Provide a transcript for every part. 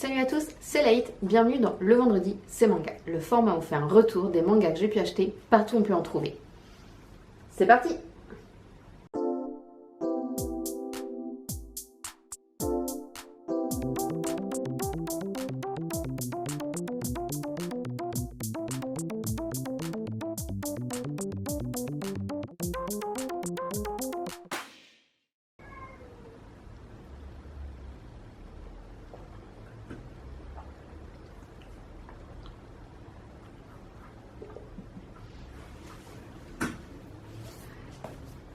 Salut à tous, c'est Laït, bienvenue dans Le Vendredi, c'est manga, le format où on fait un retour des mangas que j'ai pu acheter partout où on peut en trouver. C'est parti!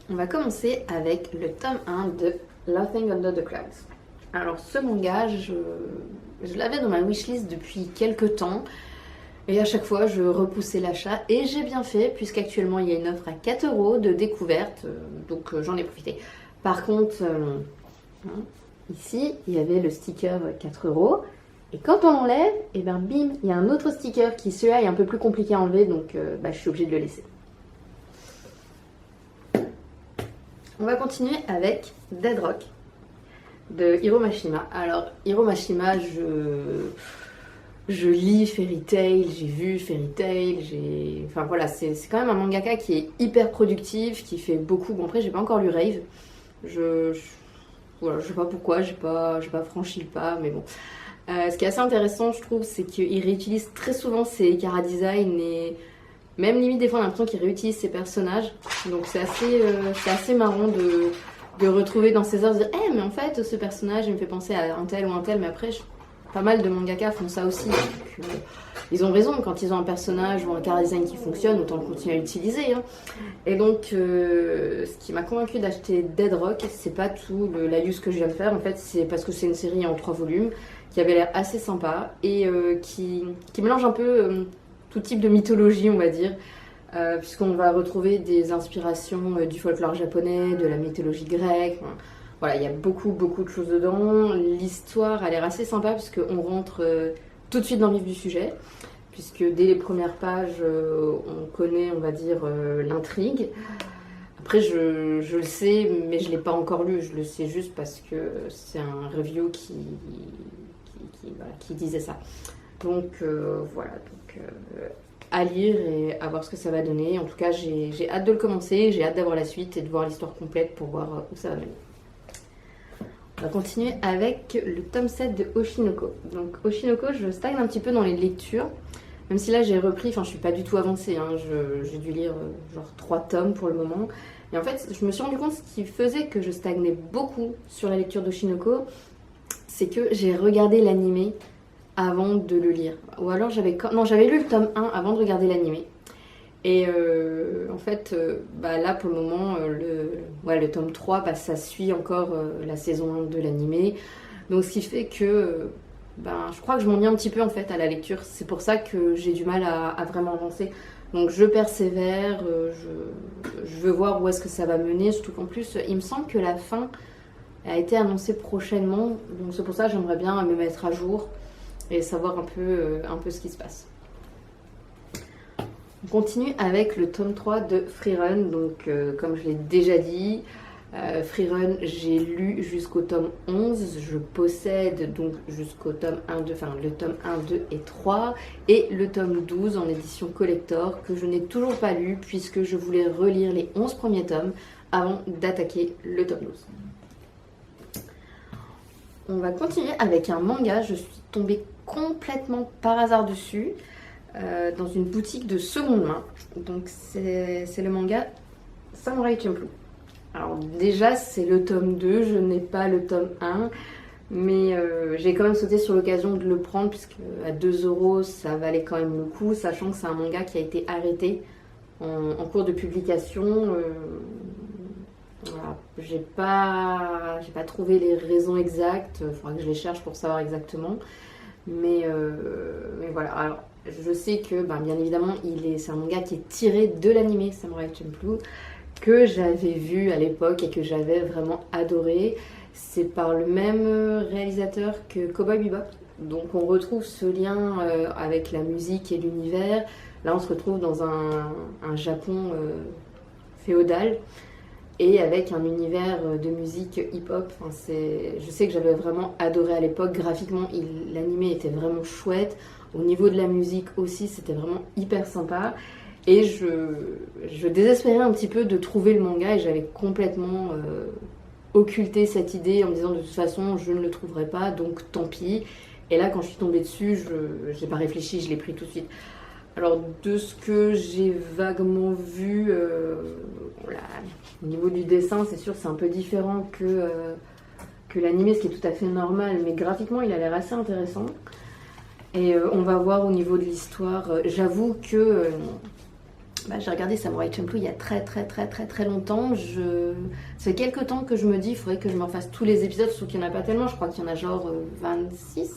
On va commencer avec le tome 1 de Laughing Under the Clouds. Alors ce manga, je l'avais dans ma wishlist depuis quelques temps et à chaque fois je repoussais l'achat et j'ai bien fait puisqu'actuellement il y a une offre à 4€ de découverte, donc j'en ai profité. Par contre, ici il y avait le sticker 4€ et quand on l'enlève, et ben bim, il y a un autre sticker qui celui-là est un peu plus compliqué à enlever donc je suis obligée de le laisser. On va continuer avec Dead Rock de Hiro Mashima. Alors, Hiro Mashima, je lis Fairy Tail, j'ai vu Fairy Tail, enfin voilà, c'est quand même un mangaka qui est hyper productif, qui fait beaucoup. Bon, après, j'ai pas encore lu Rave. Voilà, je sais pas pourquoi, j'ai pas franchi le pas, mais bon. Ce qui est assez intéressant, je trouve, c'est qu'il réutilise très souvent ses chara-design et même limite des fois on a l'impression qu'il réutilise ses personnages, donc c'est assez marrant de retrouver dans ses œuvres, de dire mais en fait ce personnage il me fait penser à un tel ou un tel, mais après pas mal de mangaka font ça aussi, donc, ils ont raison, quand ils ont un personnage ou un chara design qui fonctionne, autant continuer à l'utiliser, hein. Et donc ce qui m'a convaincu d'acheter Dead Rock, c'est pas tout le laïus que je viens de faire, en fait c'est parce que c'est une série en 3 volumes qui avait l'air assez sympa et qui mélange un peu tout type de mythologie, on va dire, puisqu'on va retrouver des inspirations du folklore japonais, de la mythologie grecque. Voilà, il y a beaucoup de choses dedans. L'histoire a l'air assez sympa puisqu'on rentre tout de suite dans le vif du sujet, puisque dès les premières pages, on connaît, on va dire, l'intrigue. Après, je le sais, mais je ne l'ai pas encore lu. Je le sais juste parce que c'est un review qui disait ça. Donc voilà, à lire et à voir ce que ça va donner. En tout cas, j'ai hâte de le commencer, j'ai hâte d'avoir la suite et de voir l'histoire complète pour voir où ça va mener. On va continuer avec le tome 7 de Oshinoko. Donc Oshinoko, je stagne un petit peu dans les lectures, même si là j'ai repris, enfin je suis pas du tout avancée, hein, j'ai dû lire genre 3 tomes pour le moment. Et en fait, je me suis rendu compte ce qui faisait que je stagnais beaucoup sur la lecture d'Oshinoko, c'est que j'ai regardé l'animé avant de le lire. Ou alors j'avais lu le tome 1 avant de regarder l'animé. Et en fait, là pour le moment, le tome 3, ça suit encore la saison 1 de l'animé. Donc ce qui fait que je crois que je m'ennuie un petit peu en fait à la lecture. C'est pour ça que j'ai du mal à vraiment avancer. Donc je persévère, je veux voir où est-ce que ça va mener. Surtout qu'en plus, il me semble que la fin a été annoncée prochainement. Donc c'est pour ça que j'aimerais bien me mettre à jour et savoir un peu ce qui se passe. On continue avec le tome 3 de Free Run. Donc comme je l'ai déjà dit, Free Run, j'ai lu jusqu'au tome 11. Je possède donc jusqu'au tome 1, 2, enfin le tome 1, 2 et 3 et le tome 12 en édition collector que je n'ai toujours pas lu puisque je voulais relire les 11 premiers tomes avant d'attaquer le tome 12. On va continuer avec un manga, je suis tombée complètement par hasard dessus, dans une boutique de seconde main. Donc c'est le manga Samurai Champloo. Alors déjà c'est le tome 2, je n'ai pas le tome 1, mais j'ai quand même sauté sur l'occasion de le prendre puisque à 2€ ça valait quand même le coup, sachant que c'est un manga qui a été arrêté en cours de publication. Voilà. J'ai pas trouvé les raisons exactes, il faudra que je les cherche pour savoir exactement. Mais voilà, alors je sais que bien évidemment c'est un manga qui est tiré de l'anime Samurai Champloo que j'avais vu à l'époque et que j'avais vraiment adoré. C'est par le même réalisateur que Cowboy Bebop, donc on retrouve ce lien avec la musique et l'univers. Là on se retrouve dans un Japon féodal. et avec un univers de musique hip-hop. Enfin, je sais que j'avais vraiment adoré à l'époque. Graphiquement, l'anime était vraiment chouette. Au niveau de la musique aussi, c'était vraiment hyper sympa. Et je désespérais un petit peu de trouver le manga et j'avais complètement occulté cette idée en me disant de toute façon je ne le trouverai pas, donc tant pis. Et là quand je suis tombée dessus, je n'ai pas réfléchi, je l'ai pris tout de suite. Alors de ce que j'ai vaguement vu, au niveau du dessin, c'est sûr c'est un peu différent que l'anime, ce qui est tout à fait normal, mais graphiquement il a l'air assez intéressant. Et on va voir au niveau de l'histoire. J'avoue que j'ai regardé Samurai Champloo il y a très longtemps. Ça fait quelques temps que je me dis il faudrait que je me refasse tous les épisodes, sauf qu'il n'y en a pas tellement. Je crois qu'il y en a genre 26,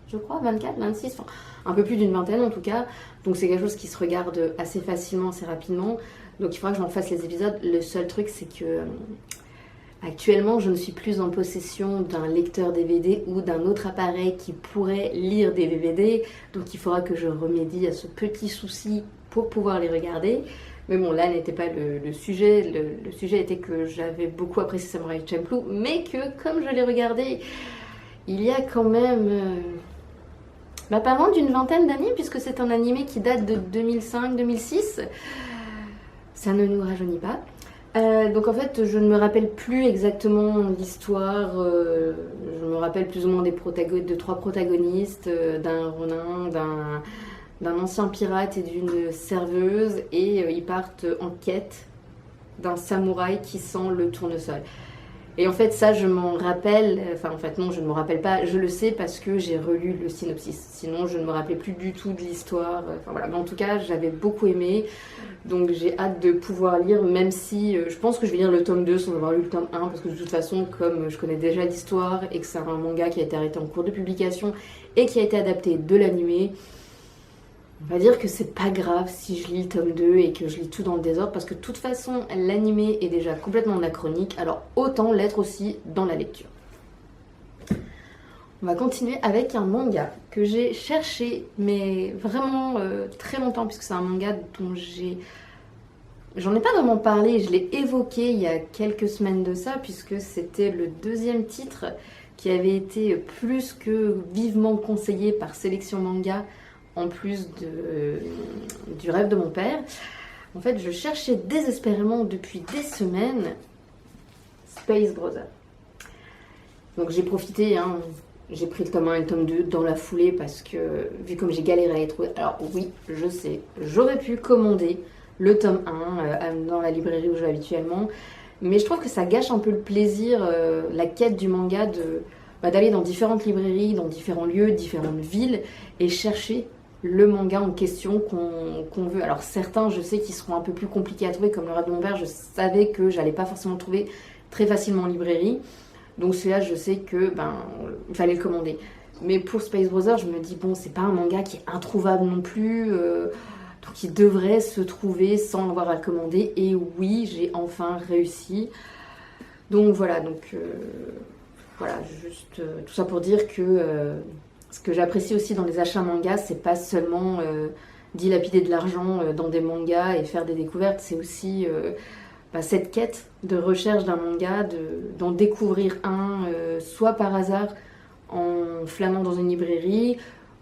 je crois, 24, 26, enfin un peu plus d'une vingtaine en tout cas. Donc c'est quelque chose qui se regarde assez facilement, assez rapidement. Donc il faudra que je me refasse les épisodes. Le seul truc c'est que actuellement je ne suis plus en possession d'un lecteur DVD ou d'un autre appareil qui pourrait lire des DVD. Donc il faudra que je remédie à ce petit souci pour pouvoir les regarder. Mais bon, là n'était pas le sujet. Le sujet était que j'avais beaucoup apprécié Samurai Champloo, mais que comme je l'ai regardé il y a quand même pas loin d'une vingtaine d'années, puisque c'est un animé qui date de 2005-2006, ça ne nous rajeunit pas. Donc en fait je ne me rappelle plus exactement l'histoire, je me rappelle plus ou moins de trois protagonistes, d'un ronin, d'un ancien pirate et d'une serveuse, et ils partent en quête d'un samouraï qui sent le tournesol. Et en fait ça je m'en rappelle, enfin en fait non je ne me rappelle pas, je le sais parce que j'ai relu le synopsis, sinon je ne me rappelais plus du tout de l'histoire, enfin voilà, mais en tout cas j'avais beaucoup aimé, donc j'ai hâte de pouvoir lire, même si je pense que je vais lire le tome 2 sans avoir lu le tome 1, parce que de toute façon comme je connais déjà l'histoire et que c'est un manga qui a été arrêté en cours de publication et qui a été adapté de l'animé, on va dire que c'est pas grave si je lis le tome 2 et que je lis tout dans le désordre, parce que de toute façon l'animé est déjà complètement anachronique, alors autant l'être aussi dans la lecture. On va continuer avec un manga que j'ai cherché, mais vraiment très longtemps, puisque c'est un manga dont j'en ai pas vraiment parlé, je l'ai évoqué il y a quelques semaines de ça, puisque c'était le deuxième titre qui avait été plus que vivement conseillé par Sélection Manga, en plus du rêve de mon père. En fait, je cherchais désespérément depuis des semaines Space Brother. Donc j'ai profité, j'ai pris le tome 1 et le tome 2 dans la foulée parce que, vu comme j'ai galéré à les trouver, alors oui, je sais, j'aurais pu commander le tome 1 dans la librairie où je vais habituellement, mais je trouve que ça gâche un peu le plaisir, la quête du manga d'aller dans différentes librairies, dans différents lieux, différentes villes et chercher le manga en question qu'on veut. Alors certains, je sais qu'ils seront un peu plus compliqués à trouver, comme le rêve de mon père, je savais que j'allais pas forcément le trouver très facilement en librairie. Donc celui-là, je sais que il fallait le commander. Mais pour Space Brother, je me dis bon, c'est pas un manga qui est introuvable non plus, donc il devrait se trouver sans avoir à le commander. Et oui, j'ai enfin réussi. Donc voilà, juste tout ça pour dire que ce que j'apprécie aussi dans les achats mangas, c'est pas seulement dilapider de l'argent dans des mangas et faire des découvertes, c'est aussi cette quête de recherche d'un manga, d'en découvrir un, soit par hasard en flânant dans une librairie,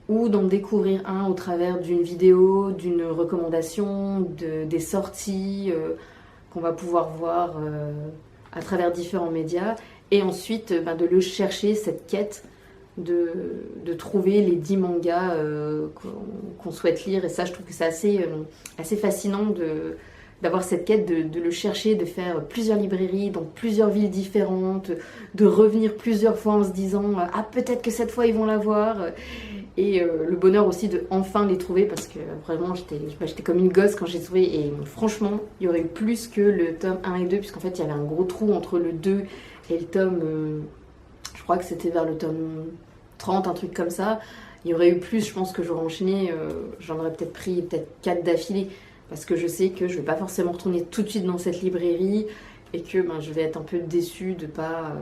ou d'en découvrir un au travers d'une vidéo, d'une recommandation, des sorties qu'on va pouvoir voir à travers différents médias, et ensuite de le chercher, cette quête de trouver les 10 mangas qu'on souhaite lire. Et ça, je trouve que c'est assez fascinant d'avoir cette quête, de le chercher, de faire plusieurs librairies dans plusieurs villes différentes, de revenir plusieurs fois en se disant « Ah, peut-être que cette fois, ils vont l'avoir !» Et le bonheur aussi de enfin les trouver, parce que vraiment, j'étais comme une gosse quand j'ai trouvé. Et franchement, il y aurait eu plus que le tome 1 et 2, puisqu'en fait, il y avait un gros trou entre le 2 et le tome... je crois que c'était vers le tome 30, un truc comme ça. Il y aurait eu plus, je pense que j'aurais enchaîné, j'en aurais peut-être pris 4 d'affilée, parce que je sais que je ne vais pas forcément retourner tout de suite dans cette librairie et que je vais être un peu déçue de pas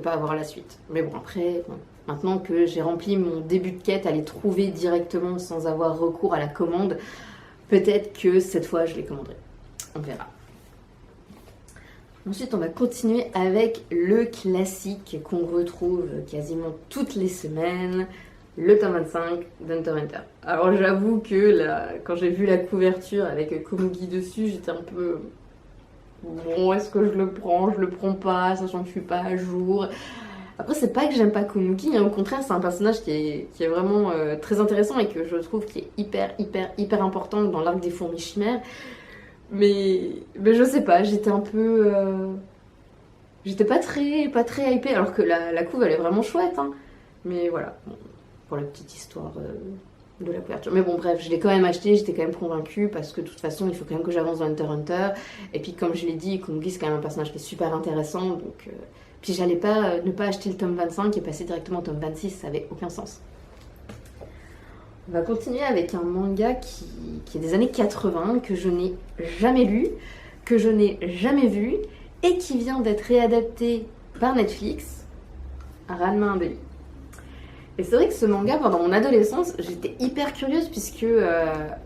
avoir la suite. Mais bon, après, maintenant que j'ai rempli mon début de quête à les trouver directement sans avoir recours à la commande, peut-être que cette fois je les commanderai. On verra. Ensuite, on va continuer avec le classique qu'on retrouve quasiment toutes les semaines, le tome 25 d'Hunter x Hunter. Alors j'avoue que là, quand j'ai vu la couverture avec Komugi dessus, j'étais un peu... Bon, est-ce que je le prends pas, sachant que je suis pas à jour. Après, c'est pas que j'aime pas Komugi, hein, au contraire, c'est un personnage qui est vraiment très intéressant et que je trouve qui est hyper important dans l'arc des fourmis chimères. Mais je sais pas, j'étais un peu... J'étais pas très hypée, alors que la couve elle est vraiment chouette, hein. Mais voilà, bon, pour la petite histoire de la couverture. Mais bon, bref, je l'ai quand même acheté, j'étais quand même convaincue parce que de toute façon, il faut quand même que j'avance dans Hunter x Hunter. Et puis, comme je l'ai dit, Komugi c'est quand même un personnage qui est super intéressant. Donc, puis, j'allais pas ne pas acheter le tome 25 et passer directement au tome 26, ça avait aucun sens. On va continuer avec un manga qui est des années 80, que je n'ai jamais lu, que je n'ai jamais vu, et qui vient d'être réadapté par Netflix, Ranma 1 Et c'est vrai que ce manga, pendant mon adolescence, j'étais hyper curieuse puisque...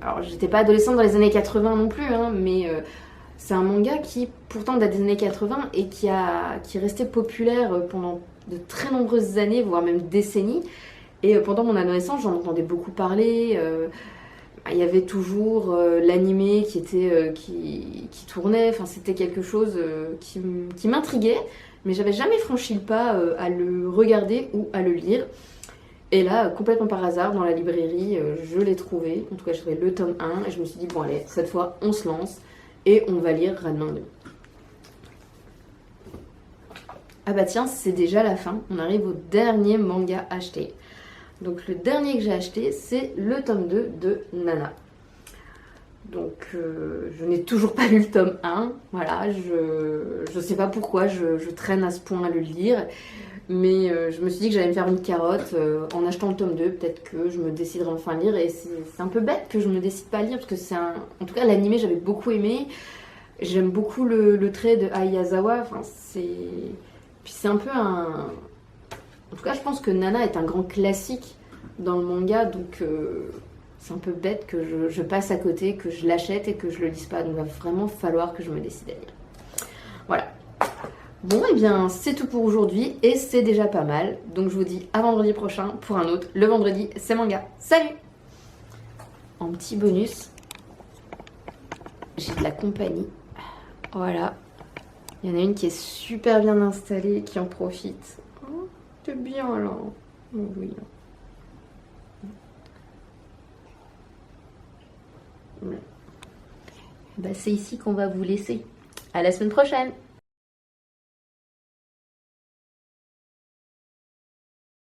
alors, j'étais pas adolescente dans les années 80 non plus, hein, mais c'est un manga qui, pourtant, date des années 80 et qui est resté populaire pendant de très nombreuses années, voire même décennies. Et pendant mon adolescence, j'en entendais beaucoup parler. Il y avait toujours l'animé qui tournait. Enfin, c'était quelque chose qui m'intriguait. Mais j'avais jamais franchi le pas à le regarder ou à le lire. Et là, complètement par hasard, dans la librairie, je l'ai trouvé. En tout cas, j'ai trouvé le tome 1. Et je me suis dit, bon allez, cette fois, on se lance. Et on va lire Ranma 2. Ah bah tiens, c'est déjà la fin. On arrive au dernier manga acheté. Donc le dernier que j'ai acheté, c'est le tome 2 de Nana. Donc je n'ai toujours pas lu le tome 1. Voilà, je sais pas pourquoi je traîne à ce point à le lire. Mais je me suis dit que j'allais me faire une carotte en achetant le tome 2. Peut-être que je me déciderai enfin à lire. Et c'est un peu bête que je me décide pas à lire. Parce que c'est un... En tout cas, l'animé, j'avais beaucoup aimé. J'aime beaucoup le trait de Ai Yazawa. Enfin, c'est... Puis c'est un peu un... En tout cas, je pense que Nana est un grand classique dans le manga, donc c'est un peu bête que je passe à côté, que je l'achète et que je le lise pas. Donc il va vraiment falloir que je me décide à lire. Voilà. Bon, et bien c'est tout pour aujourd'hui et c'est déjà pas mal. Donc je vous dis à vendredi prochain pour un autre. Le vendredi, c'est manga. Salut! En petit bonus, j'ai de la compagnie. Voilà. Il y en a une qui est super bien installée, qui en profite. Oh, c'est bien là. Oh, oui. Bah, c'est ici qu'on va vous laisser. À la semaine prochaine!